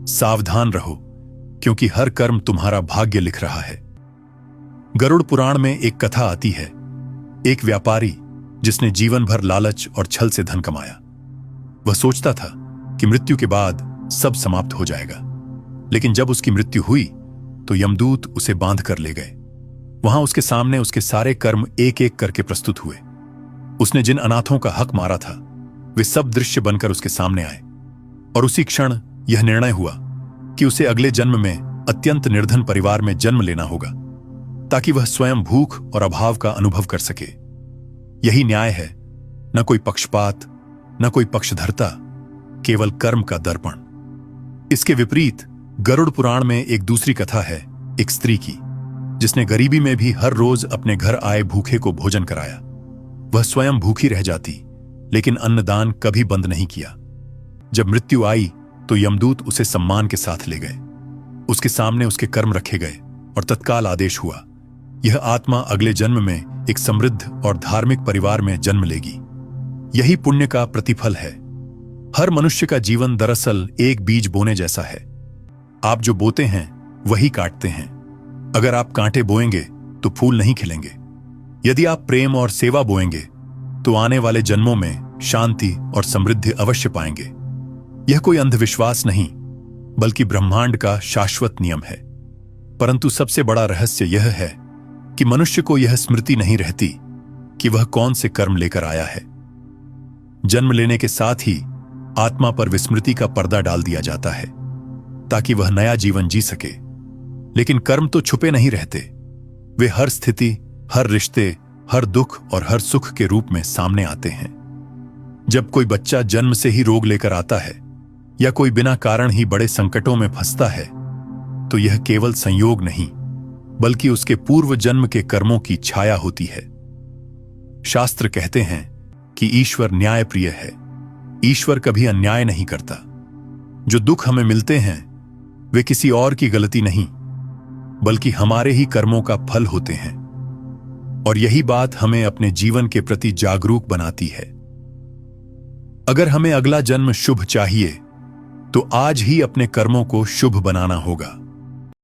सावधान रहो, क्योंकि हर कर्म तुम्हारा भाग्य लिख रहा है। गरुड़ पुराण में एक कथा आती है। एक व्यापारी जिसने जीवन भर लालच और छल से धन कमाया। वह सोचता था कि मृत्यु के बाद सब समाप्त हो जाएगा, लेकिन जब उसकी मृत्यु हुई तो यमदूत उसे बांध कर ले गए। वहां उसके सामने उसके सारे कर्म एक एक करके प्रस्तुत हुए। उसने जिन अनाथों का हक मारा था वे सब दृश्य बनकर उसके सामने आए, और उसी क्षण यह निर्णय हुआ कि उसे अगले जन्म में अत्यंत निर्धन परिवार में जन्म लेना होगा, ताकि वह स्वयं भूख और अभाव का अनुभव कर सके। यही न्याय है, न कोई पक्षपात, न कोई पक्षधरता, केवल कर्म का दर्पण। इसके विपरीत गरुड़ पुराण में एक दूसरी कथा है, एक स्त्री की, जिसने गरीबी में भी हर रोज अपने घर आए भूखे को भोजन कराया। वह स्वयं भूखी रह जाती, लेकिन अन्नदान कभी बंद नहीं किया। जब मृत्यु आई तो यमदूत उसे सम्मान के साथ ले गए। उसके सामने उसके कर्म रखे गए और तत्काल आदेश हुआ, यह आत्मा अगले जन्म में एक समृद्ध और धार्मिक परिवार में जन्म लेगी। यही पुण्य का प्रतिफल है। हर मनुष्य का जीवन दरअसल एक बीज बोने जैसा है। आप जो बोते हैं वही काटते हैं। अगर आप कांटे बोएंगे तो फूल नहीं खिलेंगे। यदि आप प्रेम और सेवा बोएंगे तो आने वाले जन्मों में शांति और समृद्धि अवश्य पाएंगे। यह कोई अंधविश्वास नहीं, बल्कि ब्रह्मांड का शाश्वत नियम है। परंतु सबसे बड़ा रहस्य यह है कि मनुष्य को यह स्मृति नहीं रहती कि वह कौन से कर्म लेकर आया है। जन्म लेने के साथ ही आत्मा पर विस्मृति का पर्दा डाल दिया जाता है, ताकि वह नया जीवन जी सके। लेकिन कर्म तो छुपे नहीं रहते। वे हर स्थिति, हर रिश्ते, हर दुख और हर सुख के रूप में सामने आते हैं। जब कोई बच्चा जन्म से ही रोग लेकर आता है या कोई बिना कारण ही बड़े संकटों में फंसता है, तो यह केवल संयोग नहीं, बल्कि उसके पूर्व जन्म के कर्मों की छाया होती है। शास्त्र कहते हैं कि ईश्वर न्यायप्रिय है। ईश्वर कभी अन्याय नहीं करता। जो दुख हमें मिलते हैं वे किसी और की गलती नहीं, बल्कि हमारे ही कर्मों का फल होते हैं। और यही बात हमें अपने जीवन के प्रति जागरूक बनाती है। अगर हमें अगला जन्म शुभ चाहिए तो आज ही अपने कर्मों को शुभ बनाना होगा।